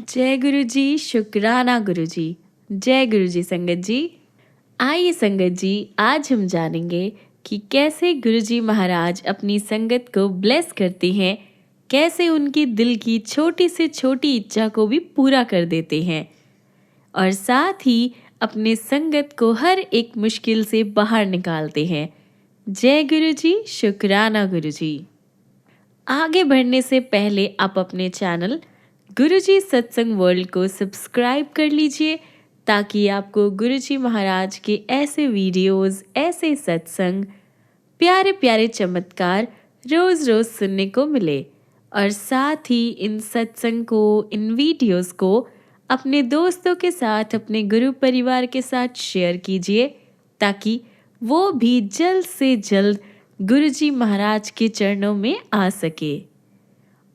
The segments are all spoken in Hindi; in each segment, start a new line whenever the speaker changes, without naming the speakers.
जय गुरु जी, शुक्राना गुरु जी। जय गुरु जी संगत जी। आइए संगत जी, आज हम जानेंगे कि कैसे गुरु जी महाराज अपनी संगत को ब्लेस करते हैं, कैसे उनकी दिल की छोटी से छोटी इच्छा को भी पूरा कर देते हैं और साथ ही अपने संगत को हर एक मुश्किल से बाहर निकालते हैं। जय गुरु जी, शुक्राना गुरु जी। आगे बढ़ने से पहले आप अपने चैनल गुरुजी सत्संग वर्ल्ड को सब्सक्राइब कर लीजिए ताकि आपको गुरुजी महाराज के ऐसे वीडियोस, ऐसे सत्संग, प्यारे प्यारे चमत्कार रोज रोज सुनने को मिले। और साथ ही इन सत्संग को, इन वीडियोस को अपने दोस्तों के साथ, अपने गुरु परिवार के साथ शेयर कीजिए ताकि वो भी जल्द से जल्द गुरुजी महाराज के चरणों में आ सके।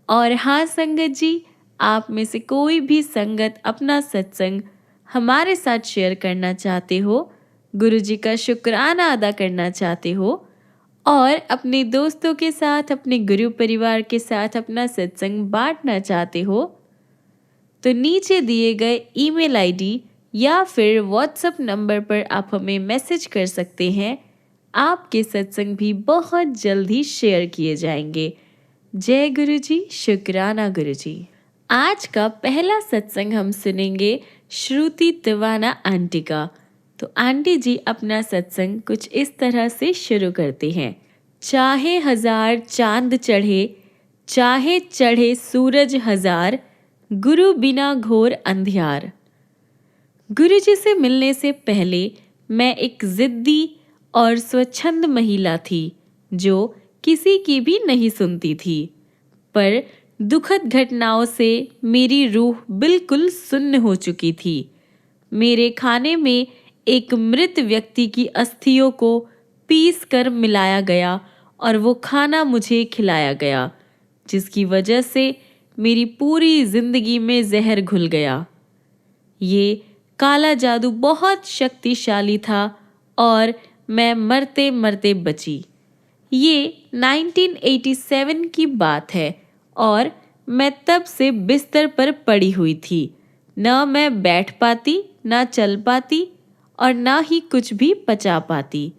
और हाँ संगत जी, आप में से कोई भी संगत अपना सत्संग हमारे साथ शेयर करना चाहते हो, गुरुजी का शुक्राना अदा करना चाहते हो और अपने दोस्तों के साथ, अपने गुरु परिवार के साथ अपना सत्संग बांटना चाहते हो, तो नीचे दिए गए ईमेल आईडी या फिर व्हाट्सएप नंबर पर आप हमें मैसेज कर सकते हैं। आपके सत्संग भी बहुत जल्द ही शेयर किए जाएंगे। जय गुरु जी, शुक्राना गुरु जी। आज का पहला सत्संग हम सुनेंगे श्रुति तिवाना आंटी का। तो आंटी जी अपना सत्संग कुछ इस तरह से शुरू करते हैं। चाहे हजार चांद चढ़े, चाहे चढ़े सूरज हजार, गुरु बिना घोर अंधियार। गुरु जी से मिलने से पहले मैं एक जिद्दी और स्वच्छंद महिला थी जो किसी की भी नहीं सुनती थी। पर दुखद घटनाओं से मेरी रूह बिल्कुल सुन्न हो चुकी थी। मेरे खाने में एक मृत व्यक्ति की अस्थियों को पीस कर मिलाया गया और वो खाना मुझे खिलाया गया, जिसकी वजह से मेरी पूरी जिंदगी में जहर घुल गया। ये काला जादू बहुत शक्तिशाली था और मैं मरते मरते बची। ये 1987 की बात है और मैं तब से बिस्तर पर पड़ी हुई थी। न मैं बैठ पाती, न चल पाती और न ही कुछ भी पचा पाती।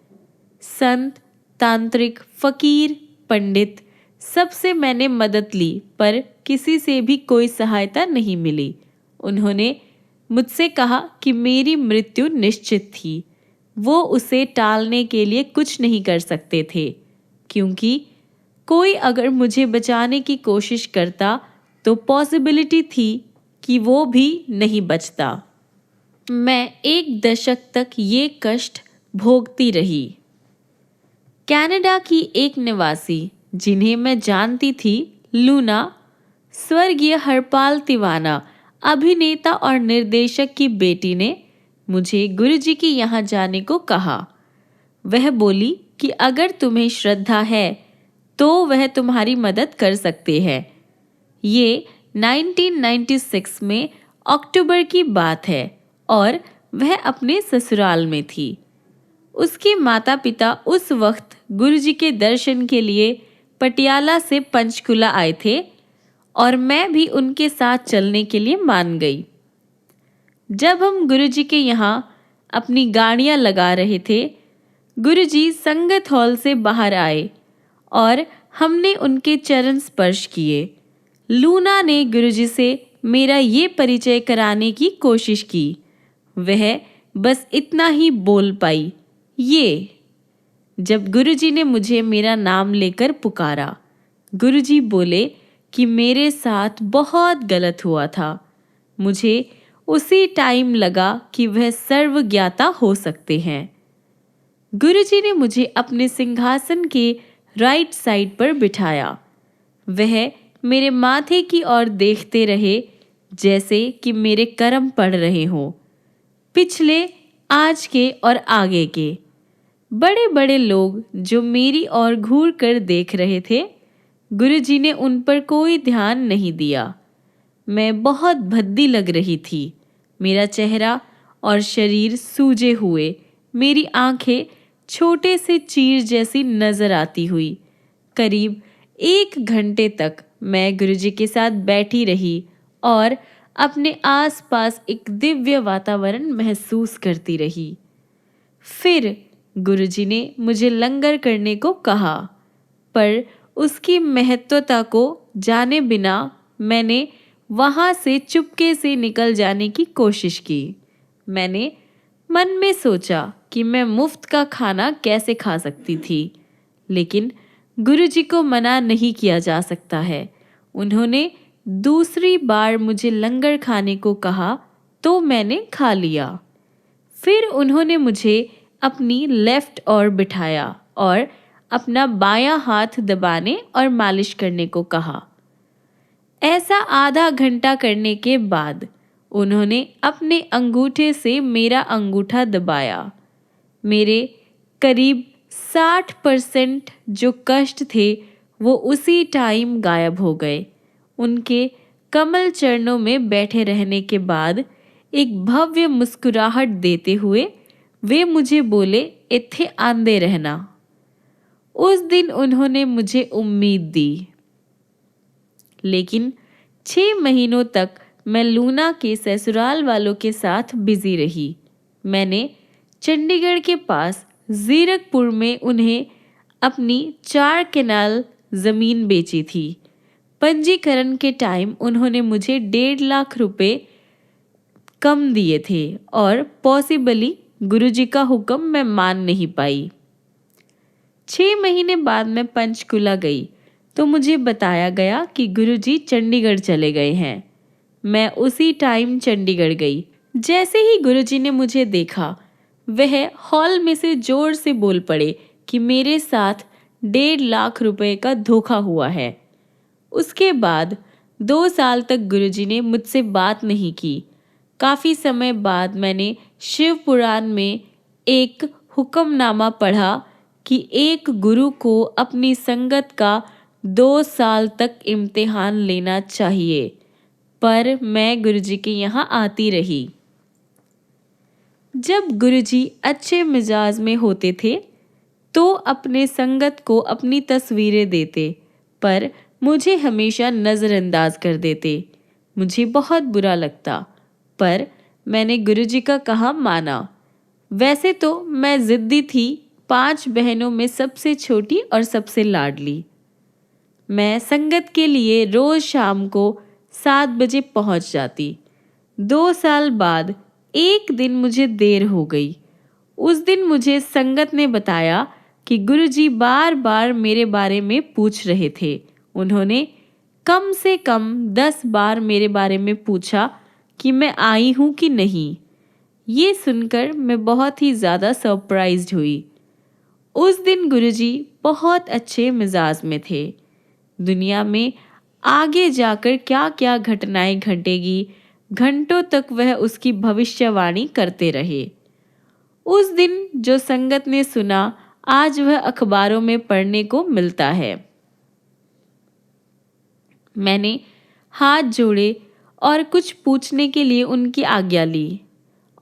संत, तांत्रिक, फकीर, पंडित सबसे मैंने मदद ली पर किसी से भी कोई सहायता नहीं मिली। उन्होंने मुझसे कहा कि मेरी मृत्यु निश्चित थी। वो उसे टालने के लिए कुछ नहीं कर सकते थे, क्योंकि कोई अगर मुझे बचाने की कोशिश करता तो पॉसिबिलिटी थी कि वो भी नहीं बचता। मैं 1 दशक तक ये कष्ट भोगती रही। कनाडा की एक निवासी जिन्हें मैं जानती थी, लूना, स्वर्गीय हरपाल तिवाना, अभिनेता और निर्देशक की बेटी, ने मुझे गुरुजी के यहाँ जाने को कहा। वह बोली कि अगर तुम्हें श्रद्धा है तो वह तुम्हारी मदद कर सकते हैं। ये 1996 में अक्टूबर की बात है और वह अपने ससुराल में थी। उसके माता पिता उस वक्त गुरुजी के दर्शन के लिए पटियाला से पंचकुला आए थे और मैं भी उनके साथ चलने के लिए मान गई। जब हम गुरुजी के यहाँ अपनी गाड़ियाँ लगा रहे थे, गुरुजी संगत हॉल से बाहर आए और हमने उनके चरण स्पर्श किए। लूना ने गुरुजी से मेरा ये परिचय कराने की कोशिश की। वह बस इतना ही बोल पाई, ये। जब गुरुजी ने मुझे मेरा नाम लेकर पुकारा, गुरुजी बोले कि मेरे साथ बहुत गलत हुआ था। मुझे उसी टाइम लगा कि वह सर्वज्ञाता हो सकते हैं। गुरुजी ने मुझे अपने सिंहासन के राइट साइड पर बिठाया। वह मेरे माथे की ओर देखते रहे जैसे कि मेरे कर्म पढ़ रहे हों, पिछले, आज के और आगे के। बड़े बड़े लोग जो मेरी ओर घूर कर देख रहे थे, गुरुजी ने उन पर कोई ध्यान नहीं दिया। मैं बहुत भद्दी लग रही थी। मेरा चेहरा और शरीर सूजे हुए, मेरी आंखें छोटे से चीर जैसी नजर आती हुई। करीब 1 घंटे तक मैं गुरुजी के साथ बैठी रही और अपने आसपास एक दिव्य वातावरण महसूस करती रही। फिर गुरुजी ने मुझे लंगर करने को कहा, पर उसकी महत्वता को जाने बिना मैंने वहाँ से चुपके से निकल जाने की कोशिश की। मैंने मन में सोचा कि मैं मुफ्त का खाना कैसे खा सकती थी, लेकिन गुरुजी को मना नहीं किया जा सकता है। उन्होंने दूसरी बार मुझे लंगर खाने को कहा तो मैंने खा लिया। फिर उन्होंने मुझे अपनी लेफ्ट ओर बिठाया और अपना बायां हाथ दबाने और मालिश करने को कहा। ऐसा आधा घंटा करने के बाद उन्होंने अपने अंगूठे से मेरा अंगूठा दबाया। मेरे करीब 60% जो कष्ट थे वो उसी टाइम गायब हो गए। उनके कमल चरणों में बैठे रहने के बाद एक भव्य मुस्कुराहट देते हुए वे मुझे बोले, इत्थे आंदे रहना। उस दिन उन्होंने मुझे उम्मीद दी। लेकिन 6 महीनों तक मैं लूना के ससुराल वालों के साथ बिजी रही। मैंने चंडीगढ़ के पास जीरकपुर में उन्हें अपनी 4 कनाल ज़मीन बेची थी। पंजीकरण के टाइम उन्होंने मुझे 1.5 लाख रुपए कम दिए थे और पॉसिबली गुरुजी का हुक्म मैं मान नहीं पाई। 6 महीने बाद मैं पंचकुला गई तो मुझे बताया गया कि गुरुजी चंडीगढ़ चले गए हैं। मैं उसी टाइम चंडीगढ़ गई। जैसे ही गुरुजी ने मुझे देखा, वह हॉल में से जोर से बोल पड़े कि मेरे साथ 1.5 लाख रुपए का धोखा हुआ है। उसके बाद 2 साल तक गुरुजी ने मुझसे बात नहीं की। काफ़ी समय बाद मैंने शिव पुराण में एक हुक्मनामा पढ़ा कि एक गुरु को अपनी संगत का 2 साल तक इम्तिहान लेना चाहिए, पर मैं गुरुजी के यहाँ आती रही। जब गुरुजी अच्छे मिजाज में होते थे तो अपने संगत को अपनी तस्वीरें देते, पर मुझे हमेशा नज़रअंदाज कर देते। मुझे बहुत बुरा लगता, पर मैंने गुरुजी का कहा माना। वैसे तो मैं ज़िद्दी थी, 5 बहनों में सबसे छोटी और सबसे लाडली। मैं संगत के लिए रोज़ शाम को 7 बजे पहुंच जाती। 2 साल बाद एक दिन मुझे देर हो गई। उस दिन मुझे संगत ने बताया कि गुरुजी बार बार मेरे बारे में पूछ रहे थे। उन्होंने कम से कम 10 बार मेरे बारे में पूछा कि मैं आई हूँ कि नहीं। ये सुनकर मैं बहुत ही ज़्यादा सरप्राइज्ड हुई। उस दिन गुरुजी बहुत अच्छे मिजाज में थे। दुनिया में आगे जाकर क्या क्या घटनाएं घटेगी, घंटों तक वह उसकी भविष्यवाणी करते रहे। उस दिन जो संगत ने सुना, आज वह अखबारों में पढ़ने को मिलता है। मैंने हाथ जोड़े और कुछ पूछने के लिए उनकी आज्ञा ली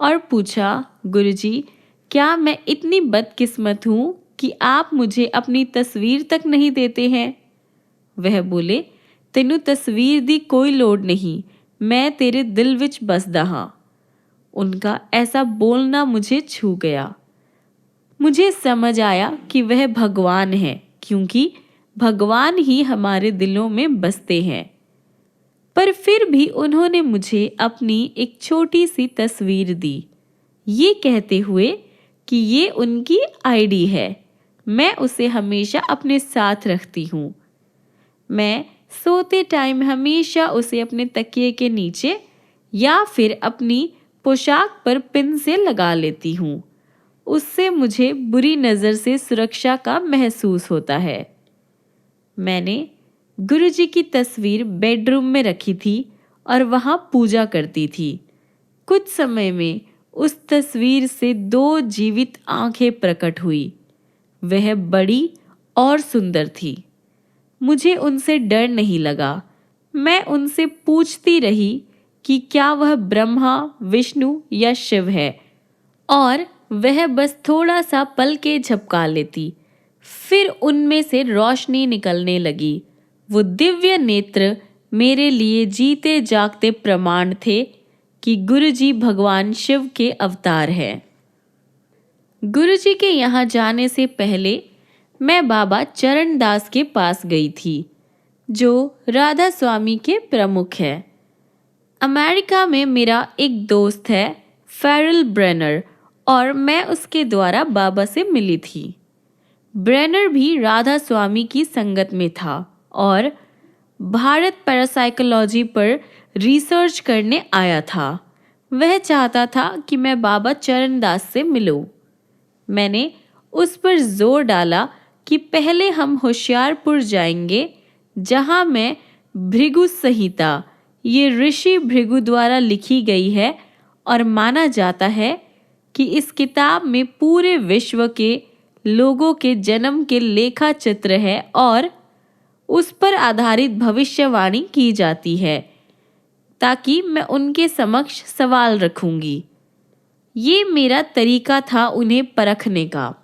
और पूछा, गुरुजी, क्या मैं इतनी बदकिस्मत हूँ कि आप मुझे अपनी तस्वीर तक नहीं देते हैं? वह बोले, तेनू तस्वीर दी कोई लोड़ नहीं, मैं तेरे दिल विच बसदा हाँ। उनका ऐसा बोलना मुझे छू गया। मुझे समझ आया कि वह भगवान है, क्योंकि भगवान ही हमारे दिलों में बसते हैं। पर फिर भी उन्होंने मुझे अपनी एक छोटी सी तस्वीर दी, ये कहते हुए कि ये उनकी आईडी है, मैं उसे हमेशा अपने साथ रखती हूँ। मैं सोते टाइम हमेशा उसे अपने तकिए के नीचे या फिर अपनी पोशाक पर पिन से लगा लेती हूँ। उससे मुझे बुरी नज़र से सुरक्षा का महसूस होता है। मैंने गुरुजी की तस्वीर बेडरूम में रखी थी और वहाँ पूजा करती थी। कुछ समय में उस तस्वीर से 2 जीवित आंखें प्रकट हुई। वह बड़ी और सुंदर थी। मुझे उनसे डर नहीं लगा। मैं उनसे पूछती रही कि क्या वह ब्रह्मा, विष्णु या शिव है, और वह बस थोड़ा सा पलकें झपका लेती। फिर उनमें से रोशनी निकलने लगी। वो दिव्य नेत्र मेरे लिए जीते जागते प्रमाण थे कि गुरुजी भगवान शिव के अवतार हैं। गुरुजी के यहाँ जाने से पहले मैं बाबा चरणदास के पास गई थी, जो राधा स्वामी के प्रमुख है। अमेरिका में मेरा एक दोस्त है, फेरल ब्रेनर, और मैं उसके द्वारा बाबा से मिली थी। ब्रेनर भी राधा स्वामी की संगत में था और भारत पैरासाइकोलॉजी पर रिसर्च करने आया था। वह चाहता था कि मैं बाबा चरणदास से मिलूं। मैंने उस पर जोर डाला कि पहले हम होशियारपुर जाएंगे, जहां मैं भृगु संहिता, ये ऋषि भृगु द्वारा लिखी गई है और माना जाता है कि इस किताब में पूरे विश्व के लोगों के जन्म के लेखा चित्र है और उस पर आधारित भविष्यवाणी की जाती है, ताकि मैं उनके समक्ष सवाल रखूंगी। ये मेरा तरीका था उन्हें परखने का।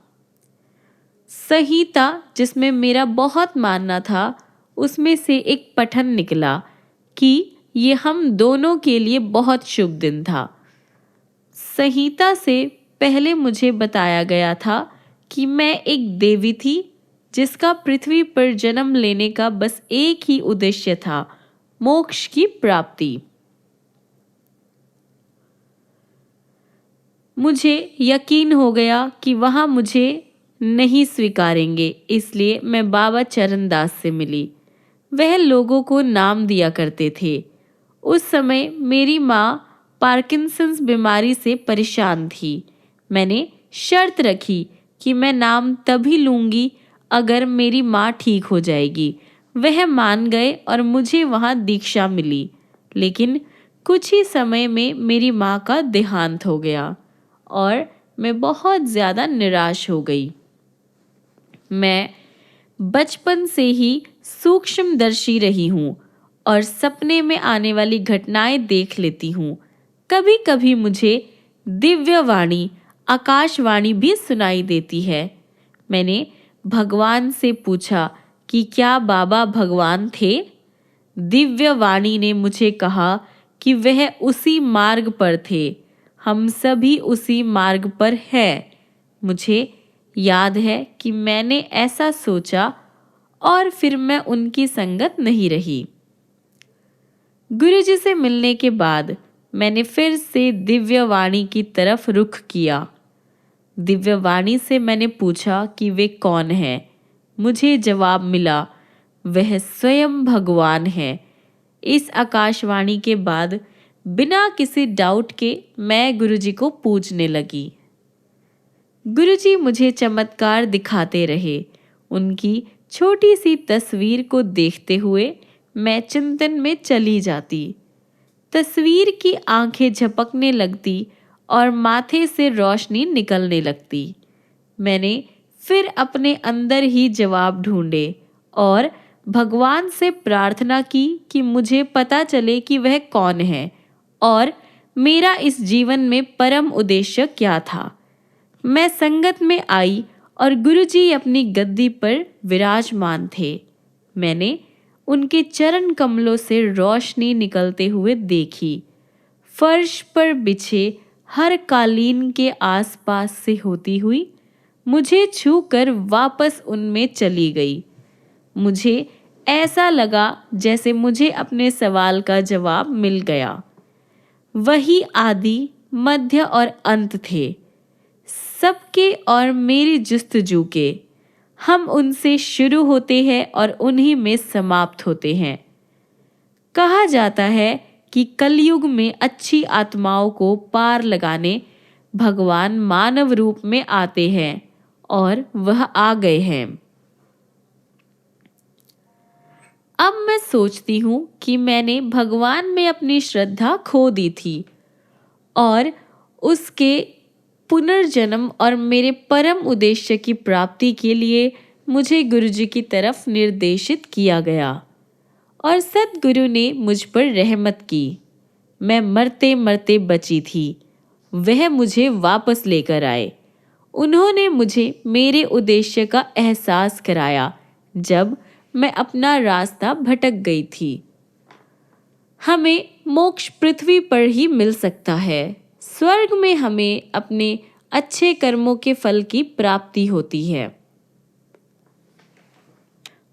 संहिता, जिसमें मेरा बहुत मानना था, उसमें से एक पठन निकला कि ये हम दोनों के लिए बहुत शुभ दिन था। संहिता से पहले मुझे बताया गया था कि मैं एक देवी थी, जिसका पृथ्वी पर जन्म लेने का बस एक ही उद्देश्य था, मोक्ष की प्राप्ति। मुझे यकीन हो गया कि वहाँ मुझे नहीं स्वीकारेंगे, इसलिए मैं बाबा चरणदास से मिली। वह लोगों को नाम दिया करते थे। उस समय मेरी माँ पार्किंसंस बीमारी से परेशान थी। मैंने शर्त रखी कि मैं नाम तभी लूँगी अगर मेरी माँ ठीक हो जाएगी। वह मान गए और मुझे वहाँ दीक्षा मिली, लेकिन कुछ ही समय में मेरी माँ का देहांत हो गया और मैं बहुत ज़्यादा निराश हो गई। मैं बचपन से ही सूक्ष्मदर्शी रही हूँ और सपने में आने वाली घटनाएं देख लेती हूँ। कभी कभी मुझे दिव्यवाणी, आकाशवाणी भी सुनाई देती है। मैंने भगवान से पूछा कि क्या बाबा भगवान थे? दिव्यवाणी ने मुझे कहा कि वह उसी मार्ग पर थे। हम सभी उसी मार्ग पर हैं। मुझे याद है कि मैंने ऐसा सोचा और फिर मैं उनकी संगत नहीं रही। गुरुजी से मिलने के बाद मैंने फिर से दिव्यवाणी की तरफ रुख किया। दिव्यवाणी से मैंने पूछा कि वे कौन हैं। मुझे जवाब मिला, वह स्वयं भगवान है। इस आकाशवाणी के बाद बिना किसी डाउट के मैं गुरुजी को पूजने लगी। गुरुजी मुझे चमत्कार दिखाते रहे। उनकी छोटी सी तस्वीर को देखते हुए मैं चिंतन में चली जाती। तस्वीर की आंखें झपकने लगती और माथे से रोशनी निकलने लगती। मैंने फिर अपने अंदर ही जवाब ढूंढे और भगवान से प्रार्थना की कि मुझे पता चले कि वह कौन है और मेरा इस जीवन में परम उद्देश्य क्या था। मैं संगत में आई और गुरुजी अपनी गद्दी पर विराजमान थे। मैंने उनके चरण कमलों से रोशनी निकलते हुए देखी। फर्श पर बिछे हर कालीन के आसपास से होती हुई मुझे छूकर वापस उनमें चली गई। मुझे ऐसा लगा जैसे मुझे अपने सवाल का जवाब मिल गया। वही आदि, मध्य और अंत थे, सबके और मेरी जुस्तजू के। हम उनसे शुरू होते हैं और उन्हीं में समाप्त होते हैं। कहा जाता है कि कलयुग में अच्छी आत्माओं को पार लगाने भगवान मानव रूप में आते हैं और वह आ गए हैं। अब मैं सोचती हूँ कि मैंने भगवान में अपनी श्रद्धा खो दी थी और उसके पुनर्जन्म और मेरे परम उद्देश्य की प्राप्ति के लिए मुझे गुरुजी की तरफ निर्देशित किया गया और सद्गुरु ने मुझ पर रहमत की। मैं मरते मरते बची थी। वह मुझे वापस लेकर आए। उन्होंने मुझे मेरे उद्देश्य का एहसास कराया जब मैं अपना रास्ता भटक गई थी। हमें मोक्ष पृथ्वी पर ही मिल सकता है। स्वर्ग में हमें अपने अच्छे कर्मों के फल की प्राप्ति होती है।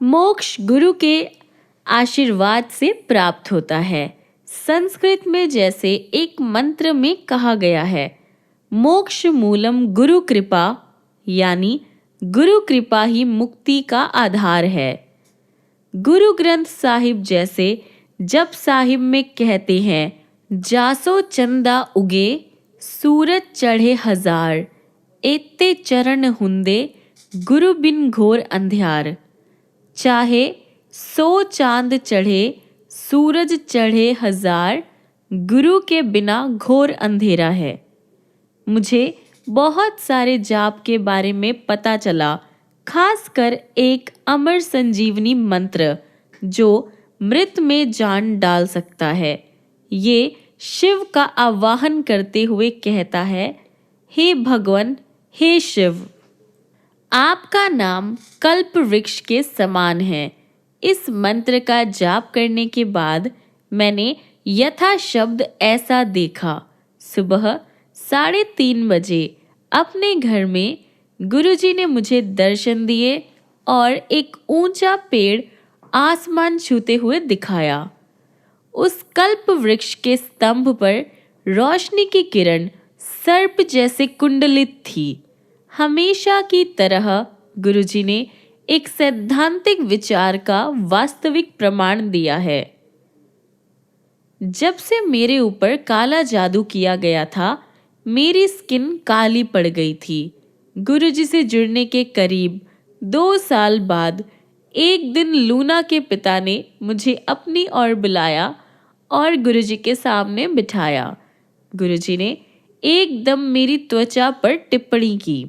मोक्ष गुरु के आशीर्वाद से प्राप्त होता है। संस्कृत में जैसे एक मंत्र में कहा गया है, मोक्ष मूलम गुरु कृपा, यानी गुरु कृपा ही मुक्ति का आधार है। गुरु ग्रंथ साहिब जैसे जप साहिब में कहते हैं, जासो चंदा उगे सूरज चढ़े हजार, एते चरण हुंदे गुरु बिन घोर अंधियार। चाहे 100 चांद चढ़े सूरज चढ़े हजार, गुरु के बिना घोर अंधेरा है। मुझे बहुत सारे जाप के बारे में पता चला, खासकर एक अमर संजीवनी मंत्र जो मृत में जान डाल सकता है। ये शिव का आवाहन करते हुए कहता है, हे भगवान, हे शिव, आपका नाम कल्प वृक्ष के समान है। इस मंत्र का जाप करने के बाद मैंने यथा शब्द ऐसा देखा। सुबह 3:30 बजे अपने घर में गुरुजी ने मुझे दर्शन दिए और एक ऊंचा पेड़ आसमान छूते हुए दिखाया। उस कल्प वृक्ष के स्तंभ पर रोशनी की किरण सर्प जैसे कुंडलित थी। हमेशा की तरह गुरुजी ने एक सैद्धांतिक विचार का वास्तविक प्रमाण दिया है। जब से मेरे ऊपर काला जादू किया गया था, मेरी स्किन काली पड़ गई थी। गुरुजी से जुड़ने के करीब 2 साल बाद एक दिन लूना के पिता ने मुझे अपनी ओर बुलाया और गुरुजी के सामने बिठाया। गुरुजी ने एकदम मेरी त्वचा पर टिप्पणी की।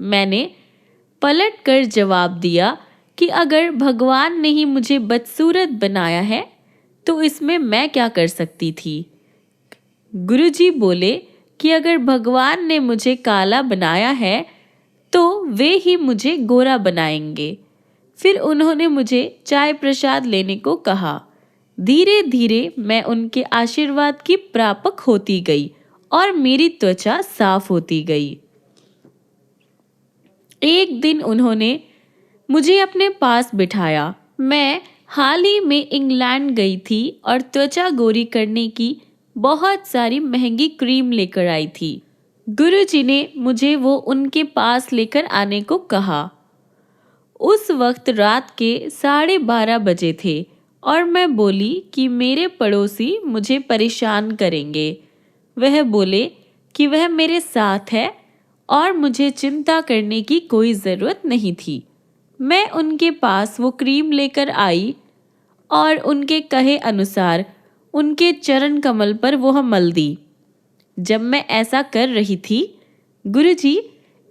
मैंने पलटकर जवाब दिया कि अगर भगवान ने ही मुझे बदसूरत बनाया है तो इसमें मैं क्या कर सकती थी। गुरुजी बोले कि अगर भगवान ने मुझे काला बनाया है तो वे ही मुझे गोरा बनाएंगे। फिर उन्होंने मुझे चाय प्रसाद लेने को कहा। धीरे धीरे मैं उनके आशीर्वाद की प्रापक होती गई और मेरी त्वचा साफ होती गई। एक दिन उन्होंने मुझे अपने पास बिठाया। मैं हाल ही में इंग्लैंड गई थी और त्वचा गोरी करने की बहुत सारी महंगी क्रीम लेकर आई थी। गुरुजी ने मुझे वो उनके पास लेकर आने को कहा। उस वक्त रात के 12:30 बजे थे और मैं बोली कि मेरे पड़ोसी मुझे परेशान करेंगे। वह बोले कि वह मेरे साथ है और मुझे चिंता करने की कोई ज़रूरत नहीं थी। मैं उनके पास वो क्रीम लेकर आई और उनके कहे अनुसार उनके चरण कमल पर वो मल दी। जब मैं ऐसा कर रही थी, गुरुजी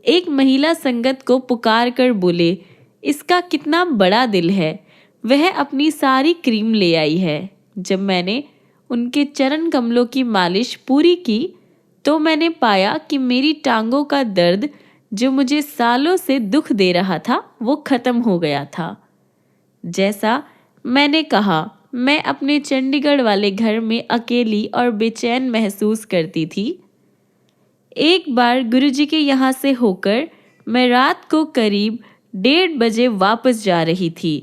एक महिला संगत को पुकार कर बोले, इसका कितना बड़ा दिल है, वह अपनी सारी क्रीम ले आई है। जब मैंने उनके चरण कमलों की मालिश पूरी की तो मैंने पाया कि मेरी टांगों का दर्द जो मुझे सालों से दुख दे रहा था वो खत्म हो गया था। जैसा मैंने कहा, मैं अपने चंडीगढ़ वाले घर में अकेली और बेचैन महसूस करती थी। एक बार गुरुजी के यहाँ से होकर मैं रात को करीब 1:30 बजे वापस जा रही थी।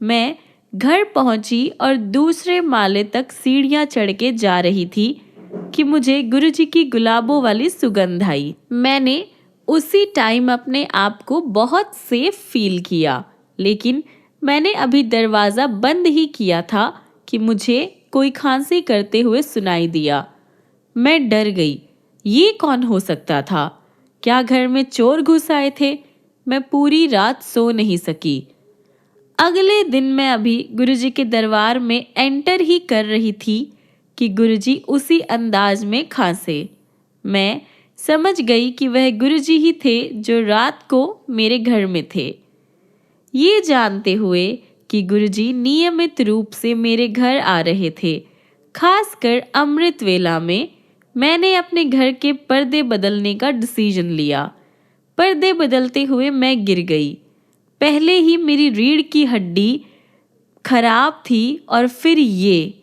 मैं घर पहुंची और दूसरे माले तक सीढ़ियां चढ़ के जा रही थी कि मुझे गुरुजी की गुलाबों वाली सुगंध आई। मैंने उसी टाइम अपने आप को बहुत सेफ फील किया, लेकिन मैंने अभी दरवाज़ा बंद ही किया था कि मुझे कोई खांसी करते हुए सुनाई दिया। मैं डर गई। ये कौन हो सकता था? क्या घर में चोर घुस आए थे? मैं पूरी रात सो नहीं सकी। अगले दिन मैं अभी गुरुजी के दरबार में एंटर ही कर रही थी कि गुरुजी उसी अंदाज में खांसे। मैं समझ गई कि वह गुरुजी ही थे जो रात को मेरे घर में थे। ये जानते हुए कि गुरुजी नियमित रूप से मेरे घर आ रहे थे, खासकर अमृत वेला में, मैंने अपने घर के पर्दे बदलने का डिसीजन लिया। पर्दे बदलते हुए मैं गिर गई। पहले ही मेरी रीढ़ की हड्डी खराब थी और फिर ये,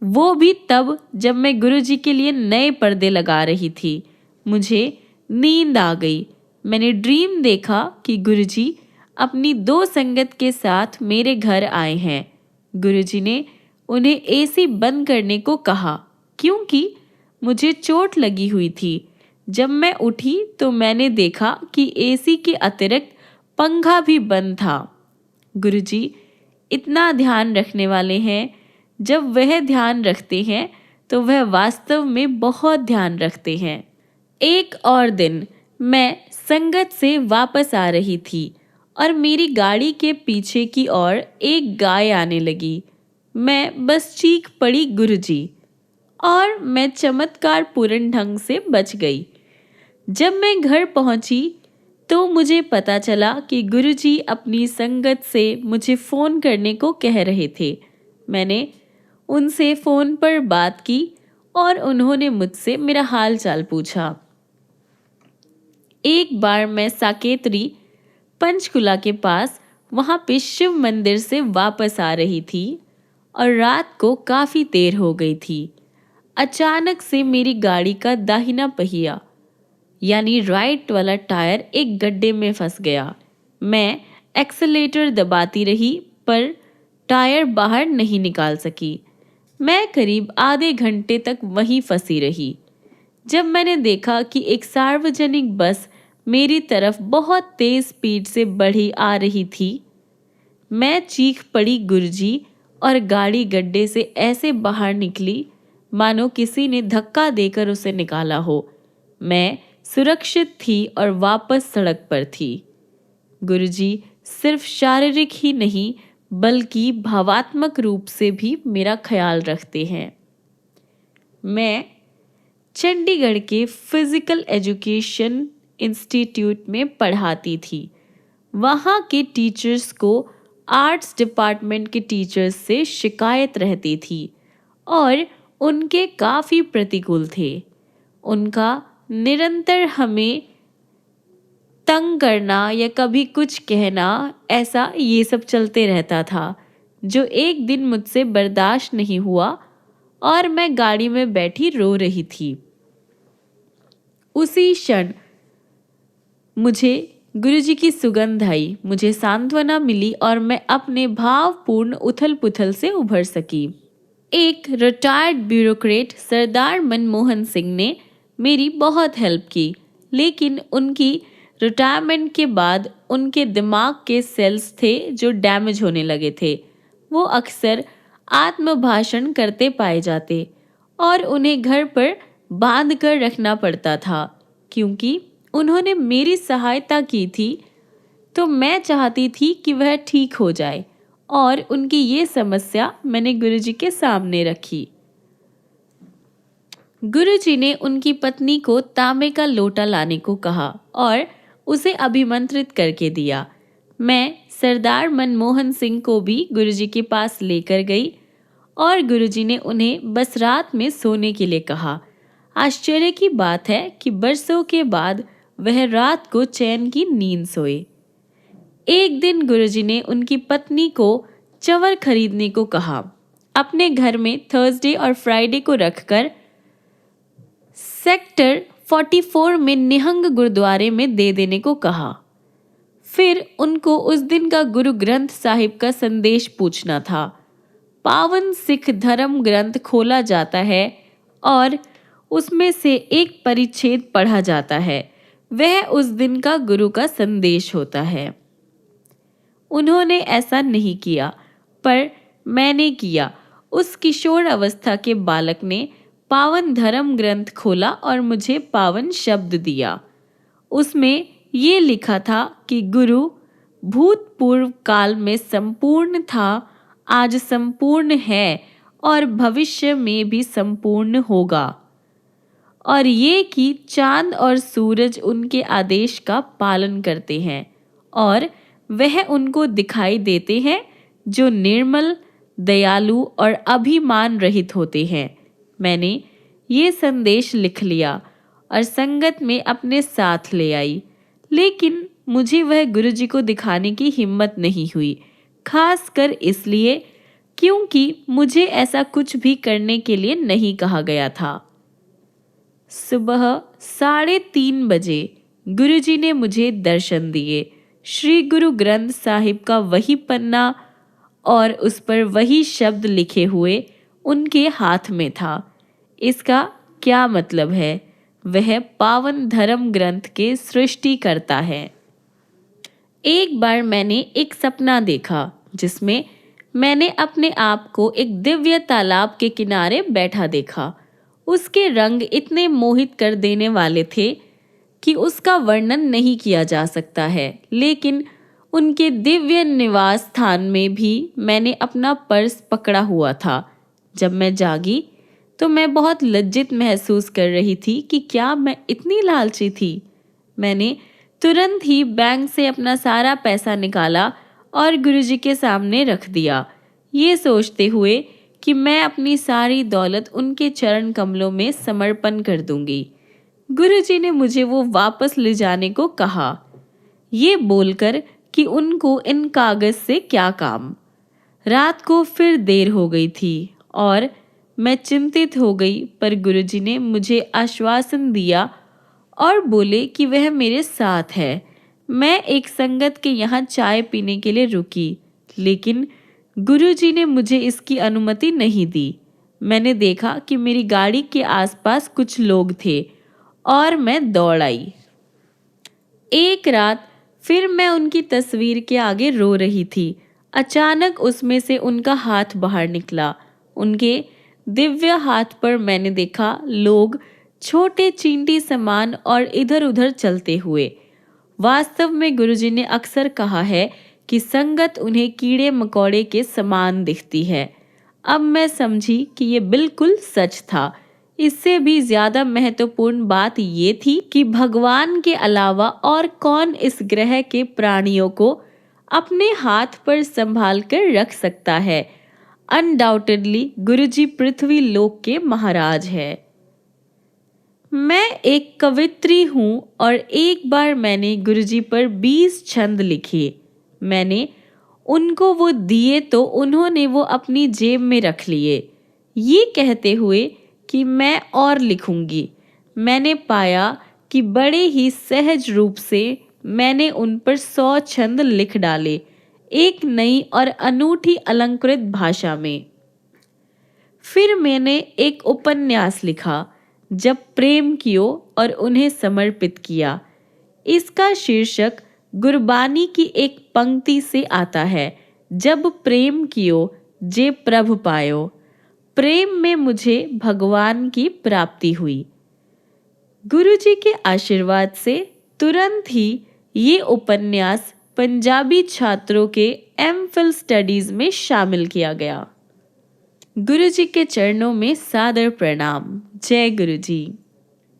वो भी तब जब मैं गुरुजी के लिए नए पर्दे लगा रही थी। मुझे नींद आ गई। मैंने ड्रीम देखा कि गुरुजी अपनी 2 संगत के साथ मेरे घर आए हैं। गुरुजी ने उन्हें एसी बंद करने को कहा क्योंकि मुझे चोट लगी हुई थी। जब मैं उठी तो मैंने देखा कि एसी के अतिरिक्त पंखा भी बंद था। गुरुजी इतना ध्यान रखने वाले हैं। जब वह ध्यान रखते हैं तो वह वास्तव में बहुत ध्यान रखते हैं। एक और दिन मैं संगत से वापस आ रही थी और मेरी गाड़ी के पीछे की ओर एक गाय आने लगी। मैं बस चीख पड़ी गुरुजी, और मैं चमत्कार पूर्ण ढंग से बच गई। जब मैं घर पहुंची तो मुझे पता चला कि गुरुजी अपनी संगत से मुझे फ़ोन करने को कह रहे थे। मैंने उनसे फ़ोन पर बात की और उन्होंने मुझसे मेरा हाल चाल पूछा। एक बार मैं साकेतरी पंचकुला के पास वहाँ पे शिव मंदिर से वापस आ रही थी और रात को काफ़ी देर हो गई थी। अचानक से मेरी गाड़ी का दाहिना पहिया यानी राइट वाला टायर एक गड्ढे में फंस गया। मैं एक्सेलेरेटर दबाती रही पर टायर बाहर नहीं निकाल सकी। मैं करीब आधे घंटे तक वहीं फंसी रही। जब मैंने देखा कि एक सार्वजनिक बस मेरी तरफ बहुत तेज स्पीड से बढ़ी आ रही थी, मैं चीख पड़ी गुरुजी, और गाड़ी गड्ढे से ऐसे बाहर निकली मानो किसी ने धक्का देकर उसे निकाला हो। मैं सुरक्षित थी और वापस सड़क पर थी। गुरुजी सिर्फ शारीरिक ही नहीं बल्कि भावात्मक रूप से भी मेरा ख्याल रखते हैं। मैं चंडीगढ़ के फिजिकल एजुकेशन इंस्टीट्यूट में पढ़ाती थी। वहाँ के टीचर्स को आर्ट्स डिपार्टमेंट के टीचर्स से शिकायत रहती थी और उनके काफ़ी प्रतिकूल थे। उनका निरंतर हमें तंग करना या कभी कुछ कहना, ऐसा ये सब चलते रहता था, जो एक दिन मुझसे बर्दाश्त नहीं हुआ और मैं गाड़ी में बैठी रो रही थी। उसी क्षण मुझे गुरुजी की सुगंध आई, मुझे सांत्वना मिली और मैं अपने भावपूर्ण उथल पुथल से उभर सकी। एक रिटायर्ड ब्यूरोक्रेट सरदार मनमोहन सिंह ने मेरी बहुत हेल्प की, लेकिन उनकी रिटायरमेंट के बाद उनके दिमाग के सेल्स थे जो डैमेज होने लगे थे। वो अक्सर आत्मभाषण करते पाए जाते और उन्हें घर पर बांध कर रखना पड़ता था। क्योंकि उन्होंने मेरी सहायता की थी तो मैं चाहती थी कि वह ठीक हो जाए, और उनकी ये समस्या मैंने गुरुजी के सामने रखी। गुरुजी ने उनकी पत्नी को तांबे का लोटा लाने को कहा और उसे अभिमंत्रित करके दिया। मैं सरदार मनमोहन सिंह को भी गुरुजी के पास लेकर गई और गुरुजी ने उन्हें बस रात में सोने के लिए कहा। आश्चर्य की बात है कि बरसों के बाद वह रात को चैन की नींद सोए। एक दिन गुरुजी ने उनकी पत्नी को चंवर खरीदने को कहा। अपने घर में थर्सडे और फ्राइडे को रखकर सेक्टर 44 में निहंग गुरुद्वारे में दे देने को कहा। फिर उनको उस दिन का गुरु ग्रंथ साहिब का संदेश पूछना था। पावन सिख धर्म ग्रंथ खोला जाता है और उसमें से एक परिच्छेद पढ़ा जाता है। वह उस दिन का गुरु का संदेश होता है। उन्होंने ऐसा नहीं किया, पर मैंने किया। उस किशोर अवस्था के बालक ने पावन धर्म ग्रंथ खोला और मुझे पावन शब्द दिया। उसमें ये लिखा था कि गुरु भूतपूर्व काल में संपूर्ण था, आज संपूर्ण है और भविष्य में भी संपूर्ण होगा, और ये कि चांद और सूरज उनके आदेश का पालन करते हैं और वह उनको दिखाई देते हैं जो निर्मल, दयालु और अभिमान रहित होते हैं। मैंने ये संदेश लिख लिया और संगत में अपने साथ ले आई, लेकिन मुझे वह गुरुजी को दिखाने की हिम्मत नहीं हुई, खासकर इसलिए क्योंकि मुझे ऐसा कुछ भी करने के लिए नहीं कहा गया था। सुबह 3:30 बजे गुरुजी ने मुझे दर्शन दिए। श्री गुरु ग्रंथ साहिब का वही पन्ना और उस पर वही शब्द लिखे हुए उनके हाथ में था। इसका क्या मतलब है? वह पावन धर्म ग्रंथ के सृष्टिकर्ता है। एक बार मैंने एक सपना देखा जिसमें मैंने अपने आप को एक दिव्य तालाब के किनारे बैठा देखा। उसके रंग इतने मोहित कर देने वाले थे कि उसका वर्णन नहीं किया जा सकता है, लेकिन उनके दिव्य निवास स्थान में भी मैंने अपना पर्स पकड़ा हुआ था। जब मैं जागी तो मैं बहुत लज्जित महसूस कर रही थी कि क्या मैं इतनी लालची थी। मैंने तुरंत ही बैंक से अपना सारा पैसा निकाला और गुरुजी के सामने रख दिया, ये सोचते हुए कि मैं अपनी सारी दौलत उनके चरण कमलों में समर्पण कर दूंगी। गुरुजी ने मुझे वो वापस ले जाने को कहा, ये बोलकर कि उनको इन कागज से क्या काम। रात को फिर देर हो गई थी और मैं चिंतित हो गई, पर गुरुजी ने मुझे आश्वासन दिया और बोले कि वह मेरे साथ है। मैं एक संगत के यहाँ चाय पीने के लिए रुकी, लेकिन गुरुजी ने मुझे इसकी अनुमति नहीं दी। मैंने देखा कि मेरी गाड़ी के आसपास कुछ लोग थे और मैं दौड़ आई। एक रात फिर मैं उनकी तस्वीर के आगे रो रही थी। अचानक उसमें से उनका हाथ बाहर निकला। उनके दिव्य हाथ पर मैंने देखा लोग छोटे चींटी समान और इधर उधर चलते हुए। वास्तव में गुरुजी ने अक्सर कहा है कि संगत उन्हें कीड़े मकोड़े के समान दिखती है। अब मैं समझी कि ये बिल्कुल सच था। इससे भी ज्यादा महत्वपूर्ण बात ये थी कि भगवान के अलावा और कौन इस ग्रह के प्राणियों को अपने हाथ पर संभाल कर रख सकता है। अनडाउटेडली गुरुजी पृथ्वी लोक के महाराज है। मैं एक कवित्री हूँ और एक बार मैंने गुरुजी पर 20 छंद लिखे। मैंने उनको वो दिए तो उन्होंने वो अपनी जेब में रख लिए, ये कहते हुए कि मैं और लिखूंगी। मैंने पाया कि बड़े ही सहज रूप से मैंने उन पर 100 छंद लिख डाले, एक नई और अनूठी अलंकृत भाषा में। फिर मैंने एक उपन्यास लिखा, जब प्रेम कियो, और उन्हें समर्पित किया। इसका शीर्षक गुरबानी की एक पंक्ति से आता है, जब प्रेम कियो जे प्रभ पायो। प्रेम में मुझे भगवान की प्राप्ति हुई। गुरुजी के आशीर्वाद से तुरंत ही ये उपन्यास पंजाबी छात्रों के एमफिल स्टडीज में शामिल किया गया। गुरुजी के चरणों में सादर प्रणाम। जय गुरुजी।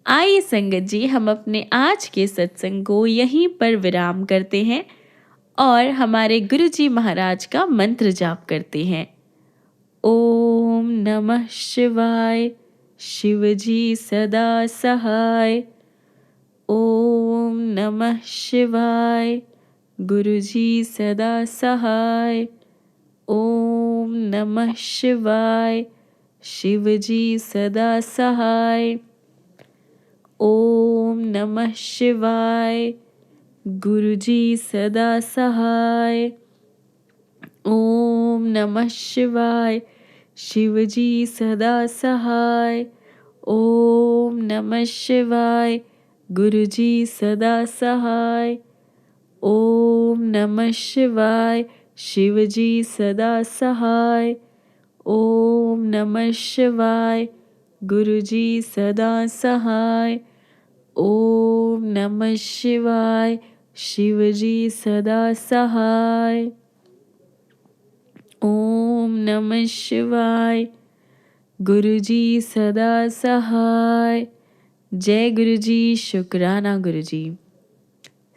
आइए संगत जी, हम अपने आज के सत्संग को यहीं पर विराम करते हैं और हमारे गुरुजी महाराज का मंत्र जाप करते हैं। ओम नमः शिवाय, शिवजी सदा सहाय। ओम नमः शिवाय, गुरुजी सदा सहाय। ओम नमः शिवाय, शिवजी सदा सहाय। ओम नमः शिवाय, गुरुजी सदा सहाय। ओम नमः शिवाय, शिवजी सदा सहाय। ओम नमः शिवाय, गुरुजी सदा सहाय। ओम नमः शिवाय, शिवजी सदा सहाय। ओम नमः शिवाय, गुरुजी सदा सहाय। ओम नमः शिवाय, शिवजी सदा सहाय। ओम नमः शिवाय, गुरुजी सदा सहाय। जय गुरुजी। शुक्राना गुरुजी।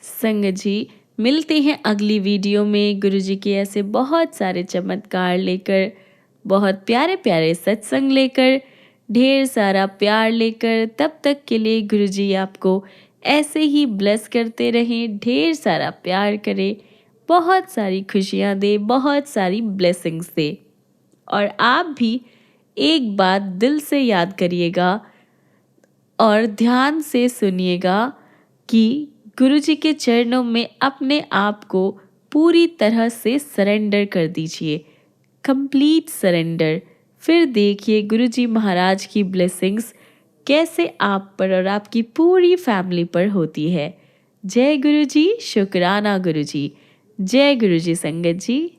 संगत जी, मिलते हैं अगली वीडियो में गुरुजी के ऐसे बहुत सारे चमत्कार लेकर, बहुत प्यारे प्यारे सत्संग लेकर, ढेर सारा प्यार लेकर। तब तक के लिए गुरुजी आपको ऐसे ही ब्लेस करते रहें, ढेर सारा प्यार करें, बहुत सारी खुशियाँ दे, बहुत सारी ब्लेसिंग्स दे। और आप भी एक बात दिल से याद करिएगा और ध्यान से सुनिएगा कि गुरुजी के चरणों में अपने आप को पूरी तरह से सरेंडर कर दीजिए, कंप्लीट सरेंडर। फिर देखिए गुरुजी महाराज की ब्लेसिंग्स कैसे आप पर और आपकी पूरी फैमिली पर होती है। जय गुरुजी, शुक्राना गुरुजी। जय गुरुजी संगत जी।